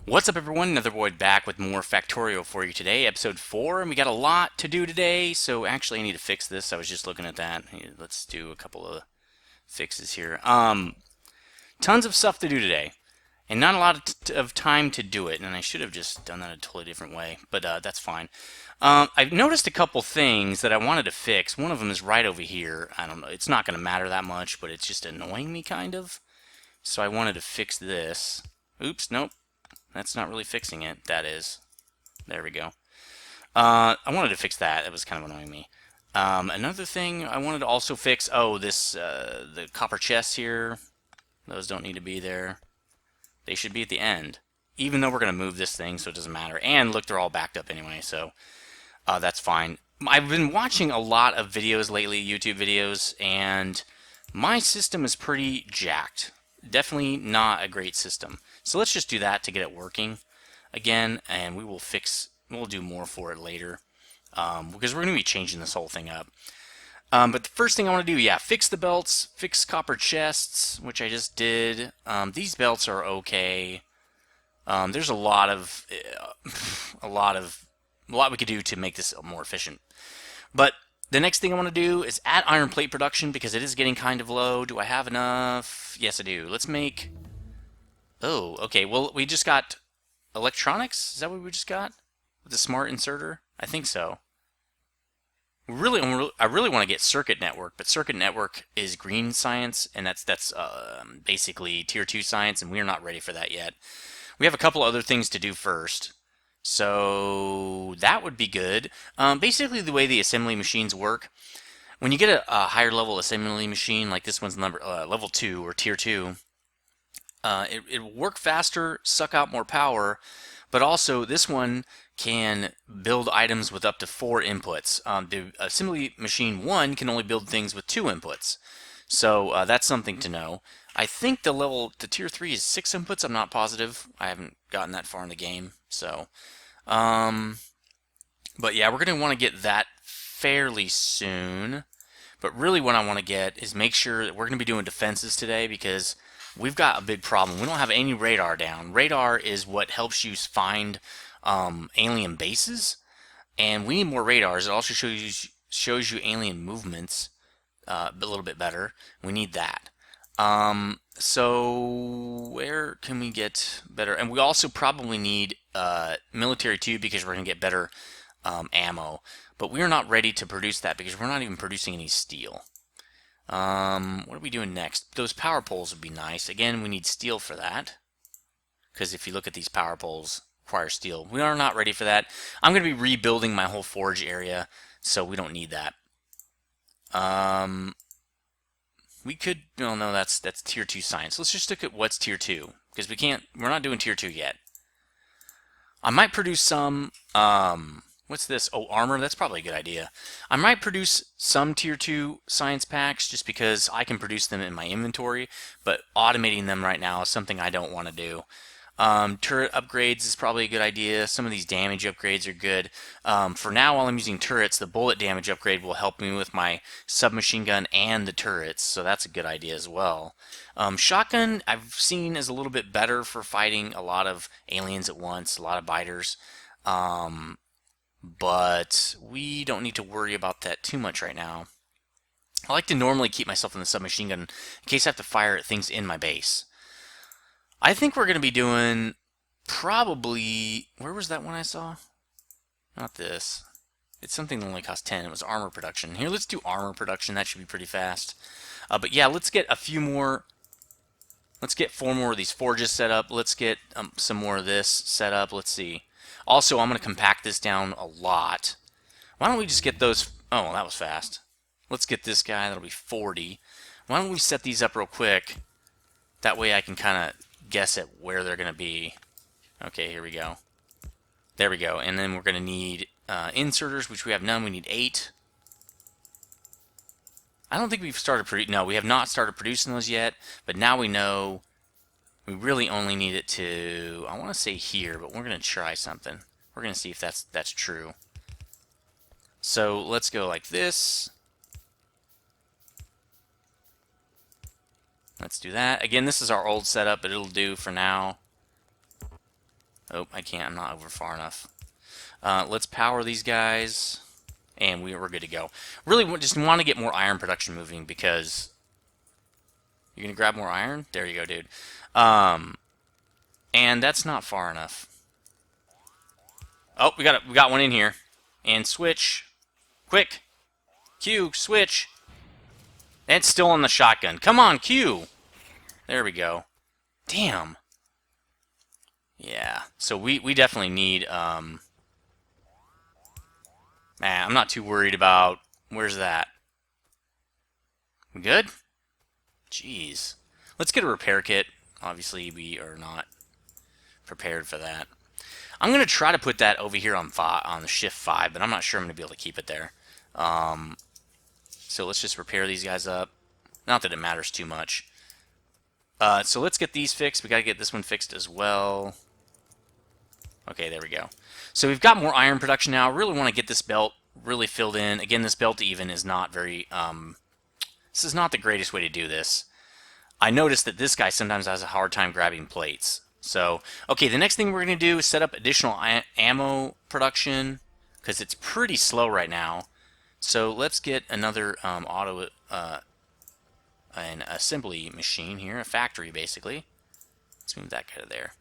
What's up, everyone? Nethervvoid back with more Factorio for you today, episode 4, and we got a lot to do today, so actually I need to fix this. I was just looking at that. Let's do a couple of fixes here. Tons of stuff to do today, and not a lot of time to do it, and I should have just done that a totally different way, but that's fine. I've noticed a couple things that I wanted to fix. One of them is right over here. I don't know, it's not going to matter that much, but it's just annoying me, kind of. So I wanted to fix this. Oops, nope. That's not really fixing it. That is. There we go. I wanted to fix that. That was kind of annoying me. Another thing I wanted to also fix. Oh, the copper chests here. Those don't need to be there. They should be at the end. Even though we're going to move this thing, so it doesn't matter. And look, they're all backed up anyway, so that's fine. I've been watching a lot of videos lately, YouTube videos, and my system is pretty jacked. Definitely not a great system. So let's just do that to get it working again, and we'll do more for it later, because we're going to be changing this whole thing up. But the first thing I want to do, yeah, fix the belts, fix copper chests, which I just did. These belts are okay. There's a lot we could do to make this more efficient. But the next thing I want to do is add iron plate production because it is getting kind of low. Do I have enough? Yes, I do. Let's make... Oh, okay. Well, we just got electronics. Is that what we just got? With the smart inserter? I think so. I really want to get circuit network, but circuit network is green science, and that's basically tier 2 science, and we're not ready for that yet. We have a couple other things to do first. So that would be good. Basically, the way the assembly machines work, when you get a higher level assembly machine, like this one's level 2 or tier 2, it will work faster, suck out more power, but also this one can build items with up to 4 inputs. The assembly machine 1 can only build things with 2 inputs. So that's something to know. I think the tier 3 is 6 inputs. I'm not positive. I haven't gotten that far in the game. So, but yeah, we're going to want to get that fairly soon. But really what I want to get is make sure that we're going to be doing defenses today because we've got a big problem. We don't have any radar down. Radar is what helps you find alien bases, and we need more radars. It also shows you alien movements a little bit better. We need that. So where can we get better? And we also probably need military too because we're going to get better ammo. But we're not ready to produce that because we're not even producing any steel. What are we doing next? Those power poles would be nice. Again, we need steel for that. Because if you look at these power poles, require steel. We are not ready for that. I'm going to be rebuilding my whole forge area, so we don't need that. We could, no, that's tier 2 science. Let's just look at what's tier 2, because we're not doing tier 2 yet. I might produce some, what's this? Oh, armor, that's probably a good idea. I might produce some tier 2 science packs just because I can produce them in my inventory, but automating them right now is something I don't want to do. Turret upgrades is probably a good idea. Some of these damage upgrades are good. For now, while I'm using turrets, the bullet damage upgrade will help me with my submachine gun and the turrets, so that's a good idea as well. Shotgun, I've seen is a little bit better for fighting a lot of aliens at once, a lot of biters. But we don't need to worry about that too much right now. I like to normally keep myself in the submachine gun in case I have to fire at things in my base. I think we're going to be doing probably... Where was that one I saw? Not this. It's something that only cost 10. It was armor production. Here, let's do armor production. That should be pretty fast. But yeah, let's get a few more... Let's get 4 more of these forges set up. Let's get some more of this set up. Let's see. Also, I'm going to compact this down a lot. Why don't we just get those... Oh, that was fast. Let's get this guy. That'll be 40. Why don't we set these up real quick? That way I can kind of guess at where they're going to be. Okay, here we go. There we go. And then we're going to need inserters, which we have none. We need 8. I don't think we've started producing... No, we have not started producing those yet. But now we know we really only need it to... I want to say here, but we're going to try something. We're going to see if that's true. So let's go like this. Let's do that. Again, this is our old setup, but it'll do for now. Oh, I can't. I'm not over far enough. Let's power these guys, and we're good to go. Really just want to get more iron production moving because... You're going to grab more iron? There you go, dude. And that's not far enough. Oh, we got one in here. And switch. Quick. Q, switch. It's still on the shotgun. Come on, Q. There we go. Damn. Yeah. So we definitely need I'm not too worried about where's that? We good? Jeez. Let's get a repair kit. Obviously we are not prepared for that. I'm gonna try to put that over here on the shift 5, but I'm not sure I'm gonna be able to keep it there. So let's just repair these guys up. Not that it matters too much. So let's get these fixed. We gotta get this one fixed as well. Okay, there we go. So we've got more iron production now. Really want to get this belt really filled in. Again, this belt even is not very... this is not the greatest way to do this. I noticed that this guy sometimes has a hard time grabbing plates. So, okay, the next thing we're going to do is set up additional ammo production because it's pretty slow right now. So let's get another an assembly machine here, a factory basically. Let's move that guy to there.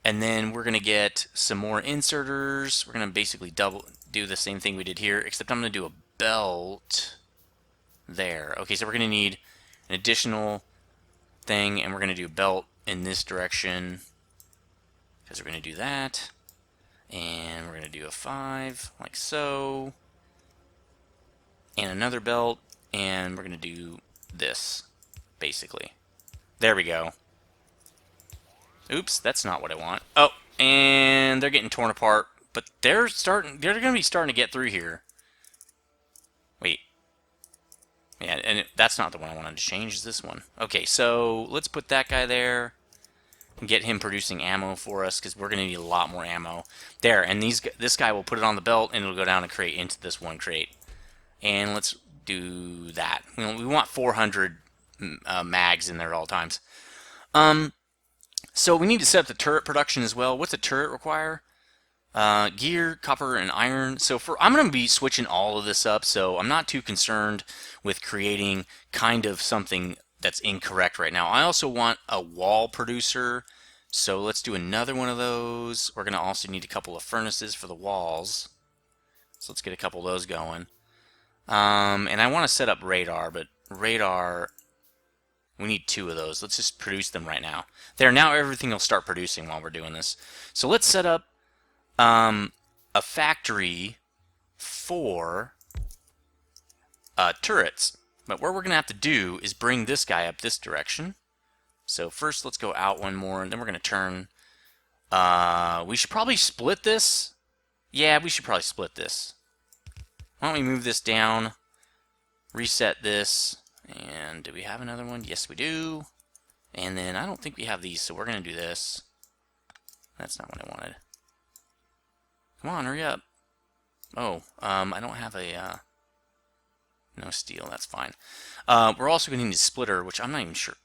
And then we're going to get some more inserters. We're going to basically do the same thing we did here, except I'm going to do a belt there. Okay, so we're going to need an additional thing, and we're going to do a belt in this direction because we're going to do that. And we're going to do a 5 like so. And another belt, and we're going to do this basically. There we go. Oops, that's not what I want. Oh, and they're getting torn apart, but they're going to be starting to get through here. Wait. Yeah, and that's not the one I wanted to change, is this one. Okay, so let's put that guy there and get him producing ammo for us because we're going to need a lot more ammo. There, and this guy will put it on the belt and it'll go down a crate into this one crate. And let's do that. We want 400 mags in there at all times. So we need to set up the turret production as well. What's a turret require? Gear, copper, and iron. So I'm going to be switching all of this up, so I'm not too concerned with creating kind of something that's incorrect right now. I also want a wall producer, so let's do another one of those. We're going to also need a couple of furnaces for the walls. So let's get a couple of those going. And I want to set up radar, but radar... We need 2 of those. Let's just produce them right now. There, now everything will start producing while we're doing this. So let's set up a factory for turrets. But what we're going to have to do is bring this guy up this direction. So first let's go out one more, and then we're going to turn... we should probably split this. Yeah, we should probably split this. Why don't we move this down, reset this... And do we have another one? Yes, we do. And then I don't think we have these, so we're going to do this. That's not what I wanted. Come on, hurry up. Oh, I don't have a... no steel, that's fine. We're also going to need a splitter, which I'm not even sure.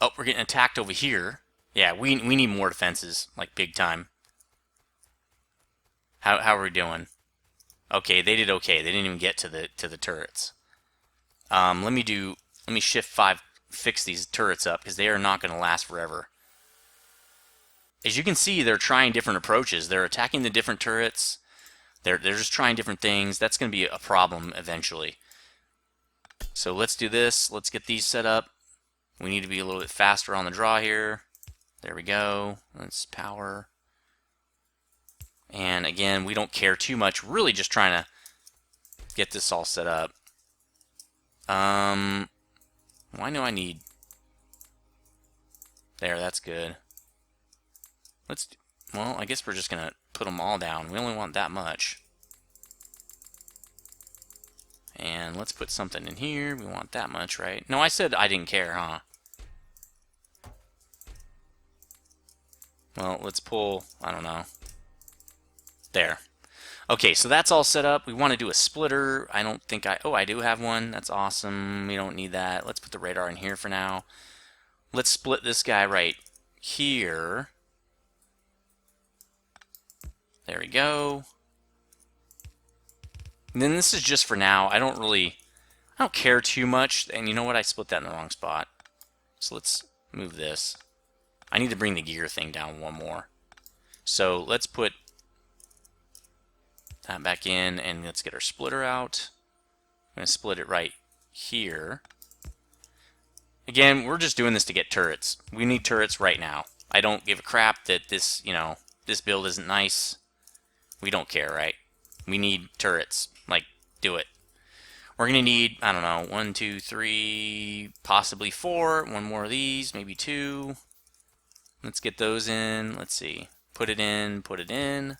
Oh, we're getting attacked over here. Yeah, we need more defenses, like big time. How are we doing? Okay, they did okay. They didn't even get to the turrets. Let me shift 5, fix these turrets up, because they are not going to last forever. As you can see, they're trying different approaches. They're attacking the different turrets. They're just trying different things. That's going to be a problem eventually. So let's do this. Let's get these set up. We need to be a little bit faster on the draw here. There we go. Let's power. And again, we don't care too much. We're really just trying to get this all set up. Why do I need... There, that's good. Well, I guess we're just gonna put them all down. We only want that much. And let's put something in here. We want that much, right? No, I said I didn't care, huh? Well, let's pull, I don't know. There. Okay, so that's all set up. We want to do a splitter. I don't think oh, I do have one. That's awesome. We don't need that. Let's put the radar in here for now. Let's split this guy right here. There we go. And then this is just for now. I don't care too much. And you know what? I split that in the wrong spot. So let's move this. I need to bring the gear thing down one more. So let's put that back in, and let's get our splitter out. I'm going to split it right here. Again, we're just doing this to get turrets. We need turrets right now. I don't give a crap that this, this build isn't nice. We don't care, right? We need turrets. Like, do it. We're going to need, I don't know, 1, 2, 3, possibly 4. One more of these, maybe 2. Let's get those in. Let's see. Put it in, put it in.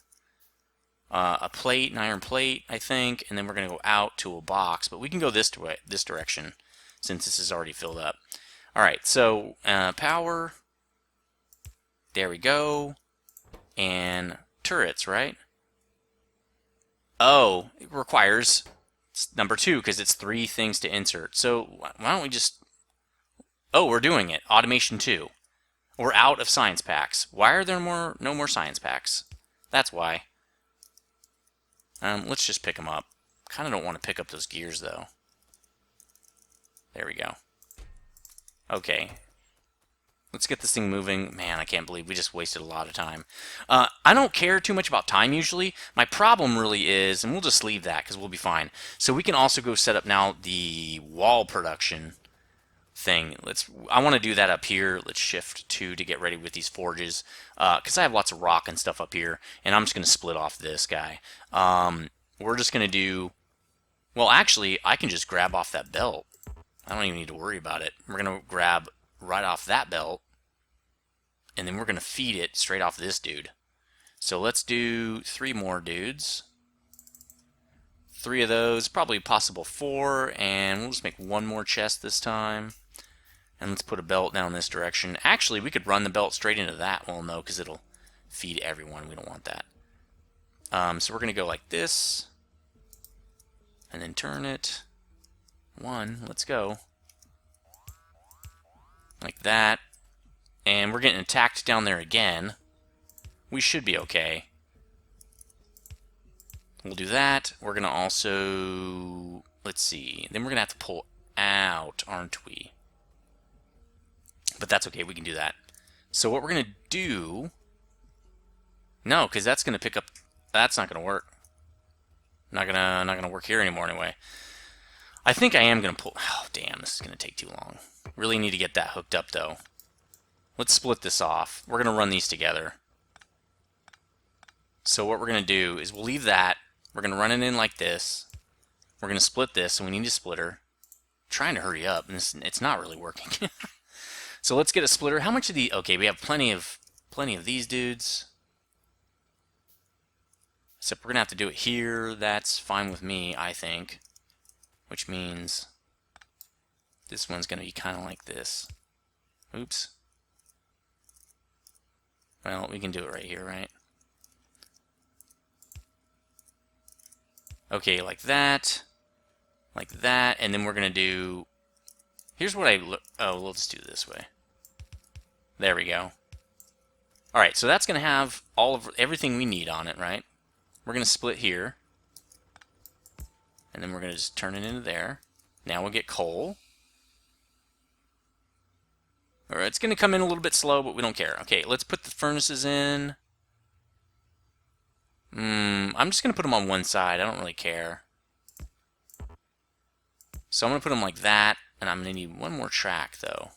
A plate, an iron plate, I think. And then we're going to go out to a box. But we can go this direction since this is already filled up. Alright, so power. There we go. And turrets, right? Oh, it requires number 2 because it's 3 things to insert. So why don't we just... Oh, we're doing it. Automation 2. We're out of science packs. Why are there no more science packs? That's why. Let's just pick them up. Kind of don't want to pick up those gears, though. There we go. Okay. Let's get this thing moving. Man, I can't believe we just wasted a lot of time. I don't care too much about time usually. My problem really is, and we'll just leave that because we'll be fine. So we can also go set up now the wall production thing. I want to do that up here. Let's shift 2 to get ready with these forges because I have lots of rock and stuff up here, and I'm just going to split off this guy. We're just going to do... Well, actually, I can just grab off that belt. I don't even need to worry about it. We're going to grab right off that belt, and then we're going to feed it straight off this dude. So let's do 3 more dudes. 3 of those, probably possible 4, and we'll just make 1 more chest this time. And let's put a belt down this direction. Actually, we could run the belt straight into that. Well, no, because it'll feed everyone. We don't want that. So we're going to go like this, and then turn it. 1, let's go. Like that. And we're getting attacked down there again. We should be okay. We'll do that. We're going to also... Let's see. Then we're going to have to pull out, aren't we? But that's okay. We can do that. So what we're going to do... No, because that's going to pick up... That's not going to work. Not gonna work here anymore anyway. I think I am going to pull... Oh, damn. This is going to take too long. Really need to get that hooked up, though. Let's split this off. We're going to run these together. So what we're going to do is we'll leave that. We're going to run it in like this. We're going to split this, and we need a splitter. I'm trying to hurry up, and it's not really working. So let's get a splitter. How much of the... Okay, we have plenty of these dudes. Except we're going to have to do it here. That's fine with me, I think. Which means this one's going to be kind of like this. Oops. Well, we can do it right here, right? Okay, like that, and then we're going to do... Here's what oh, we'll just do it this way. There we go. Alright, so that's going to have everything we need on it, right? We're going to split here. And then we're going to just turn it into there. Now we'll get coal. Alright, it's going to come in a little bit slow, but we don't care. Okay, let's put the furnaces in. I'm just going to put them on one side. I don't really care. So I'm going to put them like that, and I'm going to need 1 more track, though.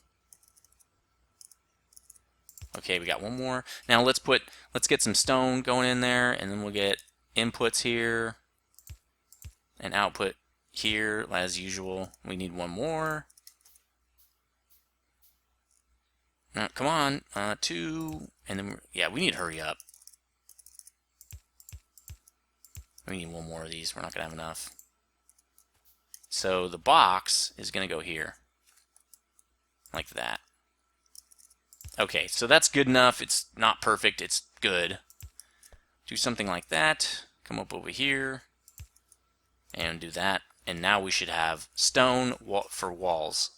Okay, we got 1 more. Now let's get some stone going in there, and then we'll get inputs here and output here as usual. We need 1 more. Come on, 2, and then yeah, we need to hurry up. We need 1 more of these. We're not gonna have enough. So the box is gonna go here, like that. Okay, so that's good enough. It's not perfect. It's good. Do something like that. Come up over here and do that. And now we should have stone for walls.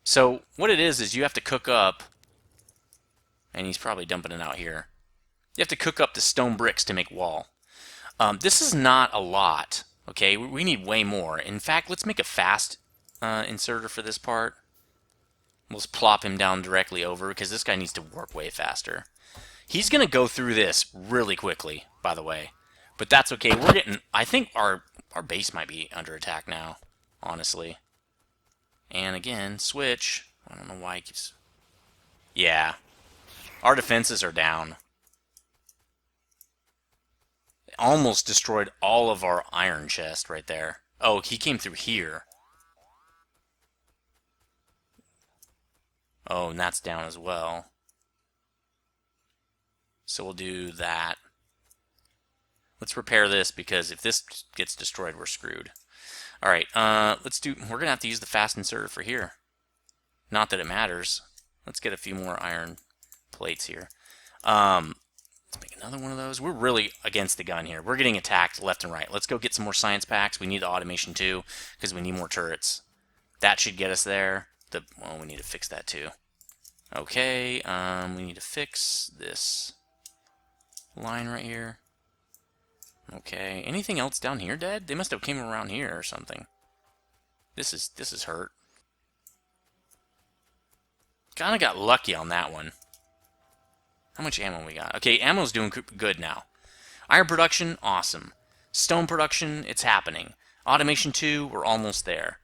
So what it is you have to cook up, and he's probably dumping it out here. You have to cook up the stone bricks to make wall. This is not a lot, okay? We need way more. In fact, let's make a fast inserter for this part. We'll just plop him down directly over because this guy needs to work way faster. He's going to go through this really quickly, by the way. But that's okay. We're getting... I think our base might be under attack now, honestly. And again, switch. I don't know why he keeps... Yeah. Our defenses are down. Almost destroyed all of our iron chest right there. Oh, he came through here. Oh, and that's down as well. So we'll do that. Let's repair this because if this gets destroyed, we're screwed. All right, we're gonna have to use the fast inserter for here. Not that it matters. Let's get a few more iron plates here. Let's make another one of those. We're really against the gun here. We're getting attacked left and right. Let's go get some more science packs. We need the automation too because we need more turrets. That should get us there. Well, we need to fix that too. Okay, we need to fix this line right here. Okay, anything else down here dead? They must have came around here or something. This is hurt. Kinda got lucky on that one. How much ammo we got? Okay, ammo's doing good now. Iron production, awesome. Stone production, it's happening. Automation 2, we're almost there.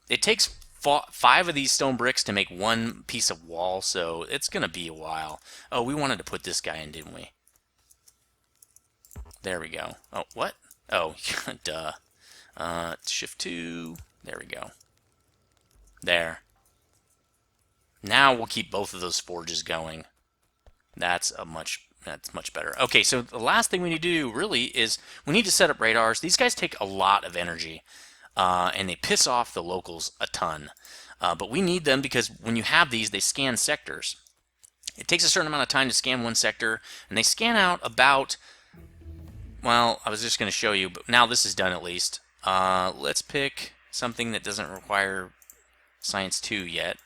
It takes 5 of these stone bricks to make one piece of wall, so it's gonna be a while. Oh, we wanted to put this guy in, didn't we? There we go. Oh, what? Oh, duh. Shift 2. There we go. There. Now we'll keep both of those forges going. That's much better. Okay, so the last thing we need to do really is we need to set up radars. These guys take a lot of energy, and they piss off the locals a ton. But we need them because when you have these, they scan sectors. It takes a certain amount of time to scan one sector, and they scan out about... Well, I was just going to show you, but now this is done at least. Let's pick something that doesn't require Science 2 yet,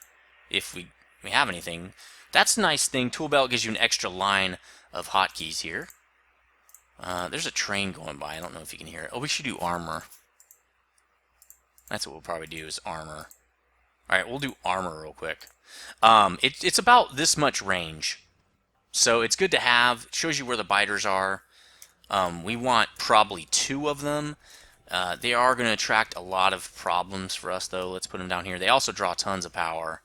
if we have anything. That's a nice thing. Tool belt gives you an extra line of hotkeys here. There's a train going by. I don't know if you can hear it. Oh, we should do armor. That's what we'll probably do is armor. Alright, we'll do armor real quick. It's about this much range. So it's good to have. It shows you where the biters are. We want probably 2 of them. They are going to attract a lot of problems for us, though. Let's put them down here. They also draw tons of power.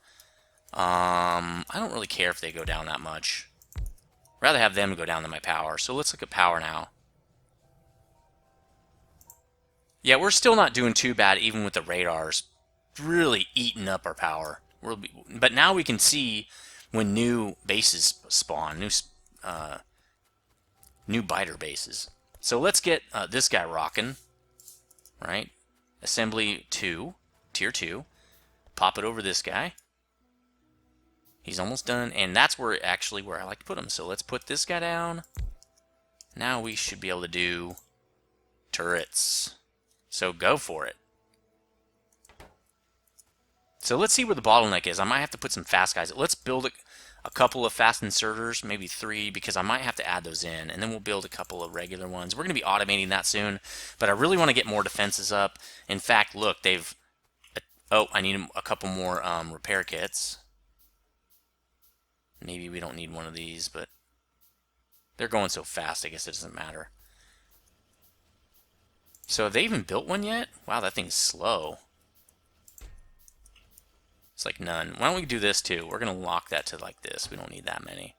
I don't really care if they go down that much. I'd rather have them go down than my power. So let's look at power now. Yeah, we're still not doing too bad, even with the radars really eating up our power. But now we can see when new bases spawn, new biter bases. So let's get this guy rocking, right? Assembly 2, tier 2. Pop it over this guy. He's almost done, and that's where I like to put him. So let's put this guy down. Now we should be able to do turrets. So go for it. So let's see where the bottleneck is. I might have to put some fast guys. Let's build a couple of fast inserters, maybe 3, because I might have to add those in, and then we'll build a couple of regular ones. We're going to be automating that soon, but I really want to get more defenses up. In fact, look, they've... Oh, I need a couple more repair kits. Maybe we don't need one of these, but they're going so fast, I guess it doesn't matter. So have they even built one yet? Wow, that thing's slow. It's like none. Why don't we do this too? We're going to lock that to like this. We don't need that many.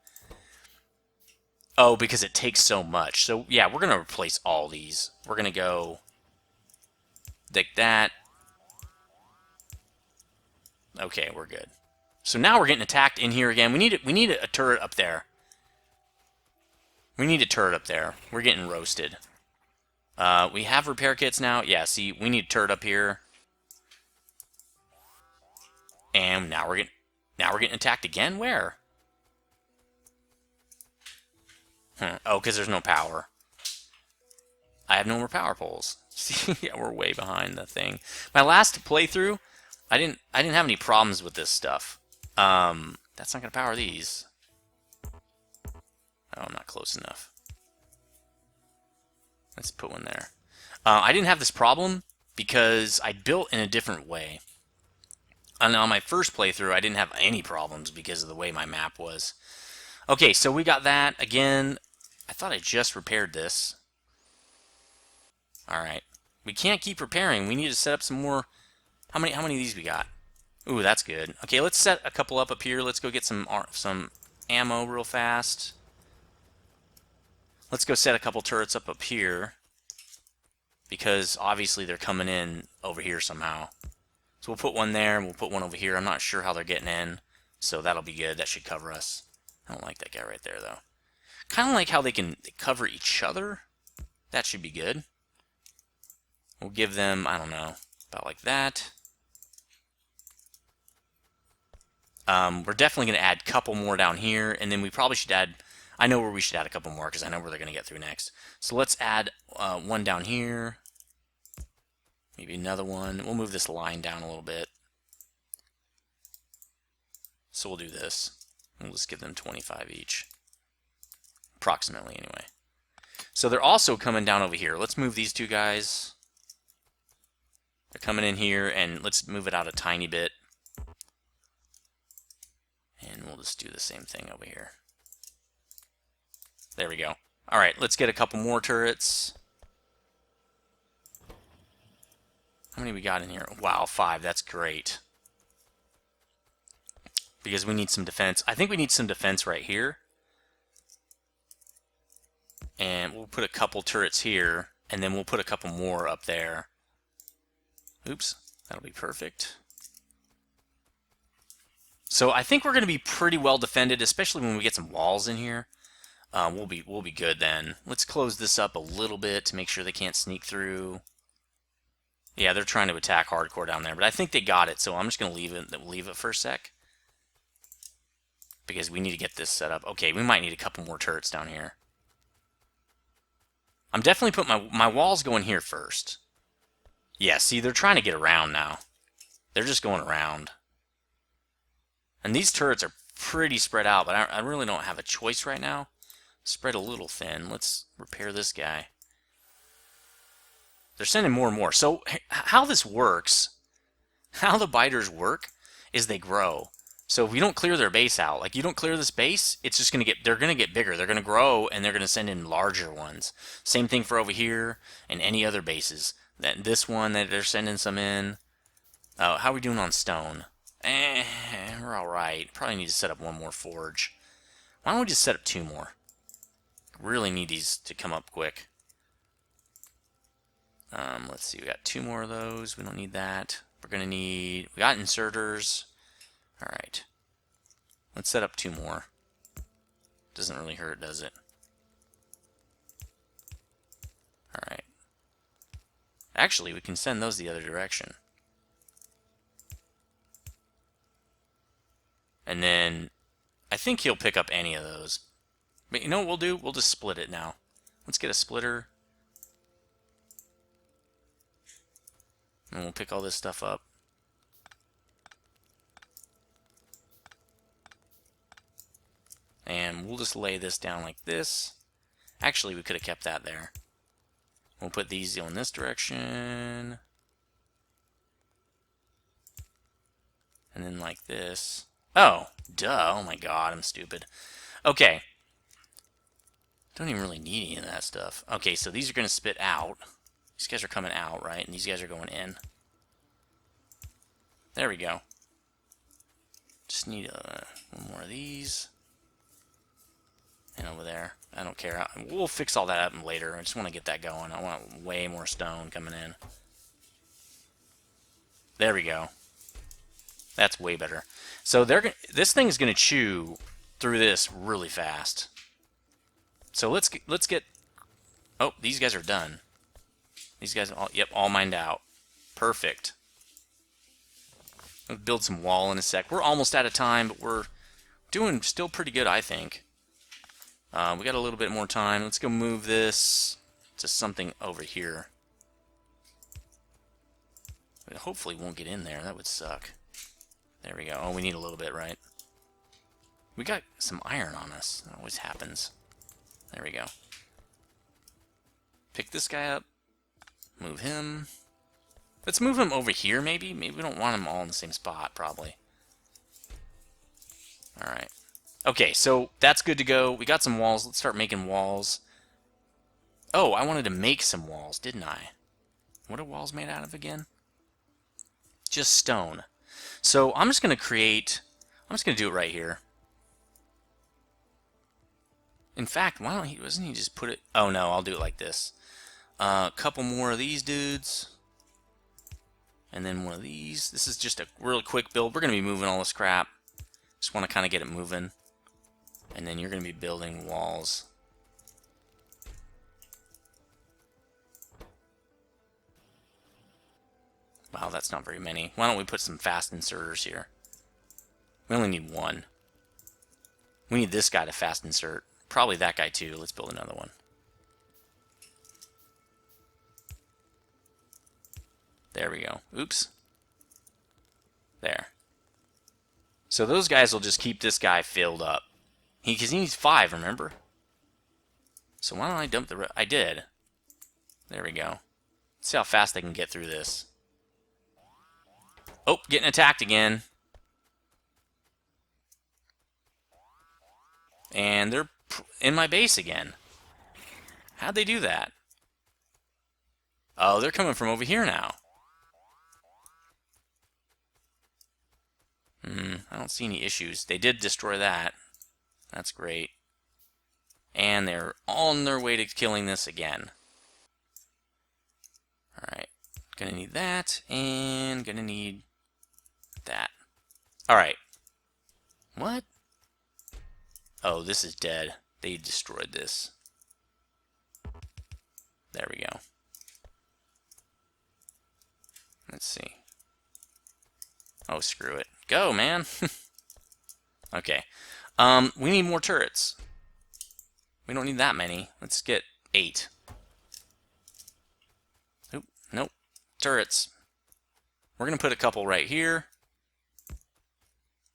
Oh, because it takes so much. So yeah, we're going to replace all these. We're going to go like that. Okay, we're good. So now we're getting attacked in here again. We need a turret up there. We need a turret up there. We're getting roasted. We have repair kits now. Yeah, see, we need a turret up here. And now we're getting attacked again. Where? Oh, because there's no power. I have no more power poles. See, yeah, we're way behind the thing. My last playthrough, I didn't have any problems with this stuff. That's not gonna power these. Oh, I'm not close enough. Let's put one there. I didn't have this problem because I built in a different way. And on my first playthrough, I didn't have any problems because of the way my map was. Okay, so we got that. Again, I thought I just repaired this. Alright. We can't keep repairing. We need to set up some more. How many of these we got? Ooh, that's good. Okay, let's set a couple up here. Let's go get some ammo real fast. Let's go set a couple turrets up here. Because obviously they're coming in over here somehow. So we'll put one there, and we'll put one over here. I'm not sure how they're getting in. So that'll be good. That should cover us. I don't like that guy right there, though. Kind of like how they can cover each other. That should be good. We'll give them, I don't know, about like that. We're definitely going to add a couple more down here, and then we probably should add, I know where we should add a couple more, because I know where they're going to get through next. So let's add one down here. Maybe another one. We'll move this line down a little bit. So we'll do this. We'll just give them 25 each. Approximately, anyway. So they're also coming down over here. Let's move these two guys. They're coming in here, and let's move it out a tiny bit. And we'll just do the same thing over here. There we go. Alright, let's get a couple more turrets. How many we got in here? Wow, 5. That's great. Because we need some defense. I think we need some defense right here. And we'll put a couple turrets here. And then we'll put a couple more up there. Oops. That'll be perfect. So I think we're going to be pretty well defended, especially when we get some walls in here. We'll be good then. Let's close this up a little bit to make sure they can't sneak through. Yeah, they're trying to attack hardcore down there, but I think they got it, so I'm just going to leave it for a sec. Because we need to get this set up. Okay, we might need a couple more turrets down here. I'm definitely putting my walls going here first. Yeah, see, they're trying to get around now. They're just going around. And these turrets are pretty spread out, but I really don't have a choice right now. Spread a little thin. Let's repair this guy. They're sending more and more. So how this works, how the biters work, is they grow. So if we don't clear their base out, like you don't clear this base, it's just going to they're going to get bigger. They're going to grow, and they're going to send in larger ones. Same thing for over here and any other bases. This one, that they're sending some in. How are we doing on stone? We're alright. Probably need to set up one more forge. Why don't we just set up 2 more? Really need these to come up quick. Let's see, we got 2 more of those. We don't need that. We're going to need... We got inserters. Alright. Let's set up 2 more. Doesn't really hurt, does it? Alright. Actually, we can send those the other direction. And then, I think he'll pick up any of those. But you know what we'll do? We'll just split it now. Let's get a splitter. And we'll pick all this stuff up. And we'll just lay this down like this. Actually, we could have kept that there. We'll put these in this direction. And then like this. Oh, duh. Oh my god, I'm stupid. Okay. Don't even really need any of that stuff. Okay, so these are going to spit out. These guys are coming out, right? And these guys are going in. There we go. Just need one more of these. And over there. I don't care. We'll fix all that up later. I just want to get that going. I want way more stone coming in. There we go. That's way better. So this thing is going to chew through this really fast. So let's get. Oh, these guys are done. These guys, all mined out. Perfect. I'll build some wall in a sec. We're almost out of time, but we're doing still pretty good, I think. We got a little bit more time. Let's go move this to something over here. It hopefully won't get in there. That would suck. There we go. Oh, we need a little bit, right? We got some iron on us. That always happens. There we go. Pick this guy up. Move him. Let's move him over here, maybe. Maybe we don't want them all in the same spot, probably. Alright. Okay, so that's good to go. We got some walls. Let's start making walls. Oh, I wanted to make some walls, didn't I? What are walls made out of again? Just stone. So I'm just going to create... I'm just going to do it right here. In fact, why don't he... Doesn't he just put it... Oh, no, I'll do it like this. A couple more of these dudes. And then one of these. This is just a really quick build. We're going to be moving all this crap. Just want to kind of get it moving. And then you're going to be building walls. Wow, that's not very many. Why don't we put some fast inserters here? We only need one. We need this guy to fast insert. Probably that guy too. Let's build another one. There we go. Oops. There. So those guys will just keep this guy filled up. Because he needs 5, remember? So why don't I dump the... I did. There we go. Let's see how fast they can get through this. Oh, getting attacked again. And they're in my base again. How'd they do that? Oh, they're coming from over here now. I don't see any issues. They did destroy that. That's great. And they're on their way to killing this again. Alright. Gonna need that, and gonna need that. Alright. What? Oh, this is dead. They destroyed this. There we go. Let's see. Oh, screw it. Go, man! Okay. We need more turrets. We don't need that many. Let's get 8. Oop, nope. Turrets. We're going to put a couple right here.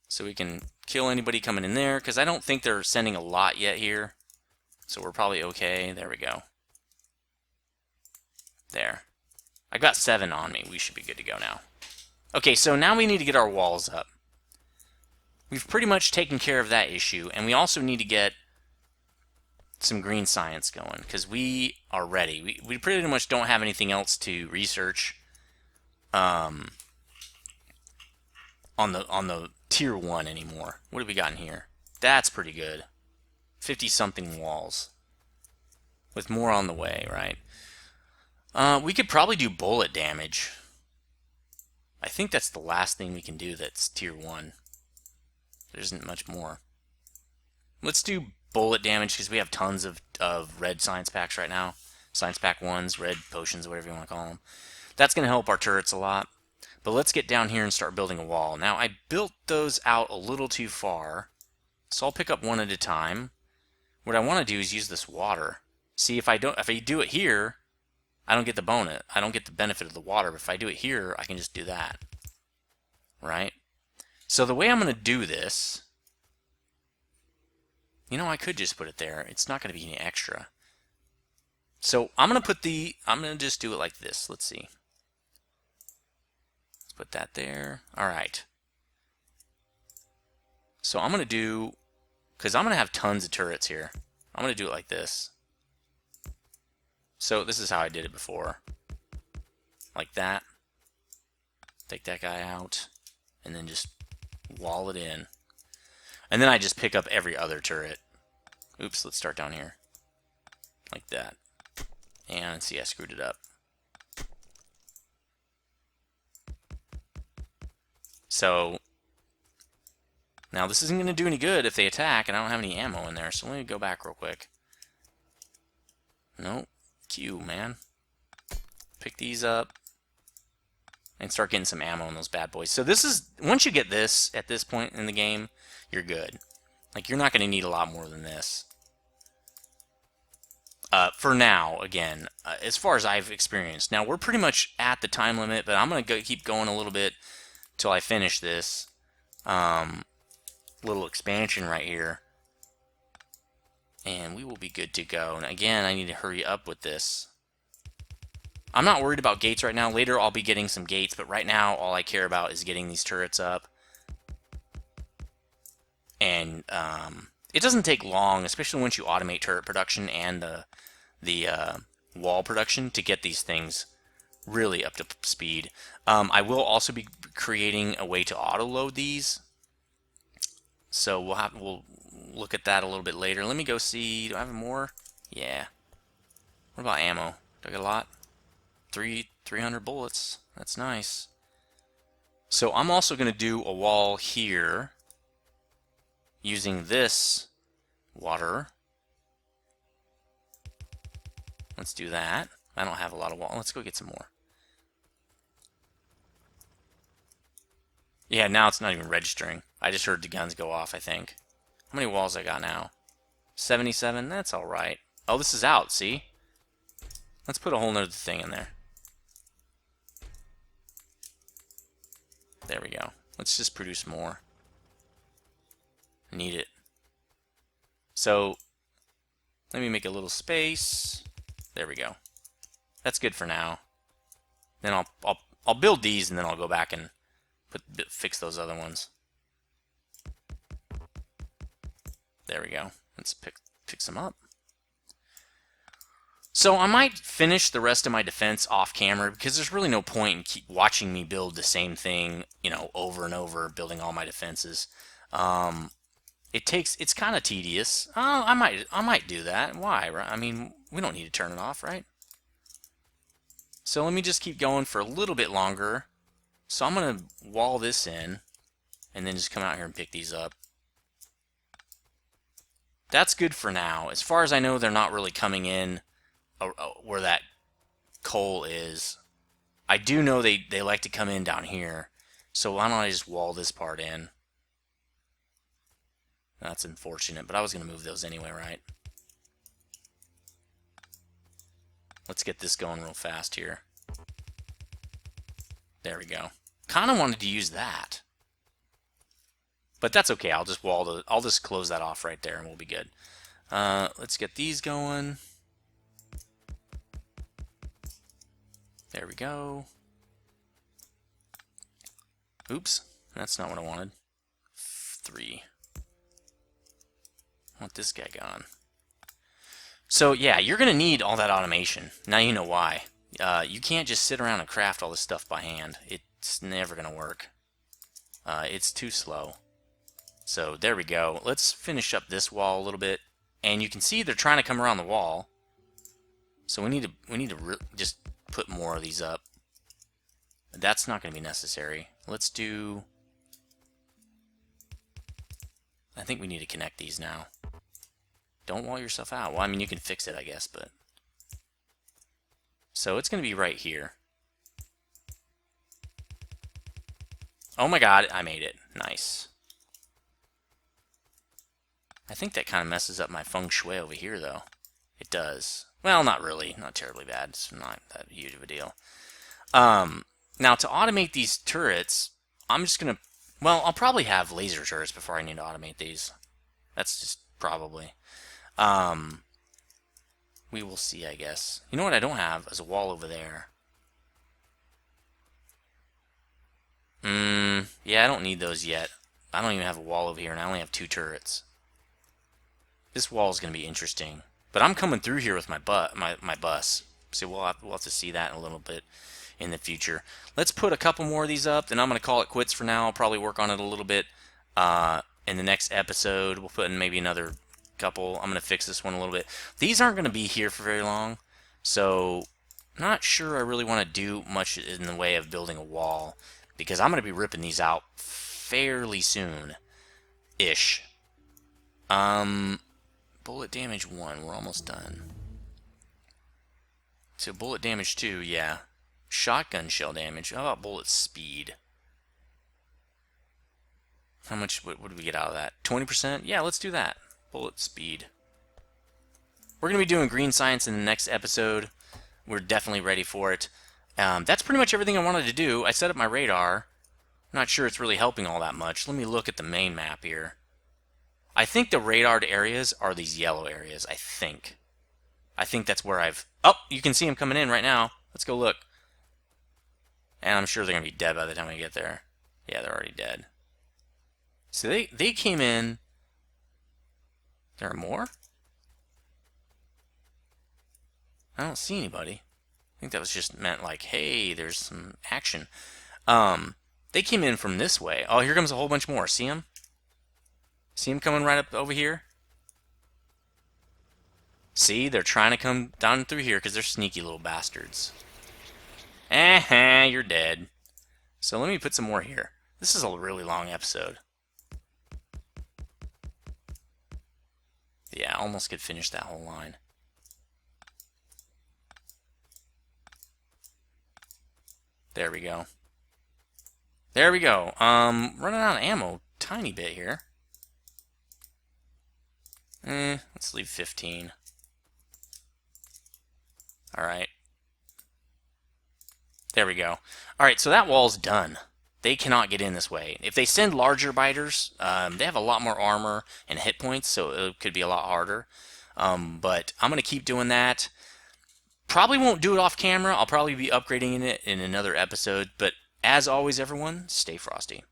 So we can kill anybody coming in there. Because I don't think they're sending a lot yet here. So we're probably okay. There we go. There. I got 7 on me. We should be good to go now. Okay, so now we need to get our walls up. We've pretty much taken care of that issue, and we also need to get some green science going, because we are ready. We pretty much don't have anything else to research on the tier 1 anymore. What have we got in here? That's pretty good. 50-something walls. With more on the way, right? We could probably do bullet damage. I think that's the last thing we can do that's tier 1. There isn't much more. Let's do bullet damage because we have tons of red science packs right now. Science pack 1s, red potions, whatever you want to call them. That's going to help our turrets a lot. But let's get down here and start building a wall. Now, I built those out a little too far, so I'll pick up one at a time. What I want to do is use this water. See, if I do it here, I don't get the bonus. I don't get the benefit of the water. But if I do it here, I can just do that. Right? So the way I'm going to do this, you know, I could just put it there. It's not going to be any extra. So I'm going to just do it like this. Let's see. Let's put that there. All right. So I'm going to do, because I'm going to have tons of turrets here. I'm going to do it like this. So this is how I did it before. Like that. Take that guy out. And then just wall it in. And then I just pick up every other turret. Oops, let's start down here. Like that. And see, I screwed it up. So, now this isn't going to do any good if they attack and I don't have any ammo in there. So let me go back real quick. Nope. Q, man. Pick these up. And start getting some ammo in those bad boys. So this is, once you get this at this point in the game, you're good. Like, you're not going to need a lot more than this. For now, again, as far as I've experienced. Now, we're pretty much at the time limit, but I'm going to keep going a little bit till I finish this little expansion right here. And we will be good to go. And again, I need to hurry up with this. I'm not worried about gates right now. Later I'll be getting some gates, but right now all I care about is getting these turrets up. And it doesn't take long, especially once you automate turret production and the wall production, to get these things really up to speed. I will also be creating a way to auto-load these. So we'll look at that a little bit later. Let me go see, do I have more? Yeah. What about ammo? Do I get a lot? 300 bullets. That's nice. So I'm also going to do a wall here using this water. Let's do that. I don't have a lot of wall. Let's go get some more. Yeah, now it's not even registering. I just heard the guns go off, I think. How many walls I got now? 77? That's alright. Oh, this is out, see? Let's put a whole nother thing in there. There we go. Let's just produce more. Need it. So, let me make a little space. There we go. That's good for now. Then I'll build these and then I'll go back and fix those other ones. There we go. Let's pick some up. So I might finish the rest of my defense off camera because there's really no point in keep watching me build the same thing, you know, over and over, building all my defenses. It's kind of tedious. Oh, I might do that. Why? Right? I mean, we don't need to turn it off, right? So let me just keep going for a little bit longer. So I'm going to wall this in and then just come out here and pick these up. That's good for now. As far as I know, they're not really coming in where that coal is. I do know they like to come in down here. So why don't I just wall this part in? That's unfortunate, but I was going to move those anyway, right? Let's get this going real fast here. There we go. Kind of wanted to use that. But that's okay. I'll just close that off right there and we'll be good. Let's get these going. There we go. Oops, that's not what I wanted. 3. I want this guy gone. So yeah, you're gonna need all that automation. Now you know why. You can't just sit around and craft all this stuff by hand. It's never gonna work. It's too slow. So there we go. Let's finish up this wall a little bit, and you can see they're trying to come around the wall. So we need to just put more of these up. That's not going to be necessary. Let's do. I think we need to connect these now. Don't wall yourself out. Well, I mean, you can fix it, I guess, but. So it's going to be right here. Oh my god, I made it. Nice. I think that kind of messes up my feng shui over here, though. It does. Well, not really. Not terribly bad. It's not that huge of a deal. Now, to automate these turrets, I'm just going to... Well, I'll probably have laser turrets before I need to automate these. That's just probably. We will see, I guess. You know what I don't have is a wall over there. Yeah, I don't need those yet. I don't even have a wall over here, and I only have 2 turrets. This wall is going to be interesting. But I'm coming through here with my bus. So we'll have to see that in a little bit in the future. Let's put a couple more of these up, then I'm going to call it quits for now. I'll probably work on it a little bit in the next episode. We'll put in maybe another couple. I'm going to fix this one a little bit. These aren't going to be here for very long, so not sure I really want to do much in the way of building a wall, because I'm going to be ripping these out fairly soon-ish. Bullet damage 1, we're almost done. So bullet damage 2, yeah. Shotgun shell damage. How about bullet speed? How much, what do we get out of that? 20%? Yeah, let's do that. Bullet speed. We're going to be doing green science in the next episode. We're definitely ready for it. That's pretty much everything I wanted to do. I set up my radar. I'm not sure it's really helping all that much. Let me look at the main map here. I think the radared areas are these yellow areas, I think. I think that's where I've... Oh, you can see them coming in right now. Let's go look. And I'm sure they're going to be dead by the time I get there. Yeah, they're already dead. So they came in... There are more? I don't see anybody. I think that was just meant like, hey, there's some action. They came in from this way. Oh, here comes a whole bunch more. See them? See them coming right up over here? See, they're trying to come down through here because they're sneaky little bastards. You're dead. So let me put some more here. This is a really long episode. Yeah, I almost could finish that whole line. There we go. There we go. Running out of ammo tiny bit here. Let's leave 15. Alright. There we go. Alright, so that wall's done. They cannot get in this way. If they send larger biters, they have a lot more armor and hit points, so it could be a lot harder. But I'm going to keep doing that. Probably won't do it off camera. I'll probably be upgrading it in another episode. But as always, everyone, stay frosty.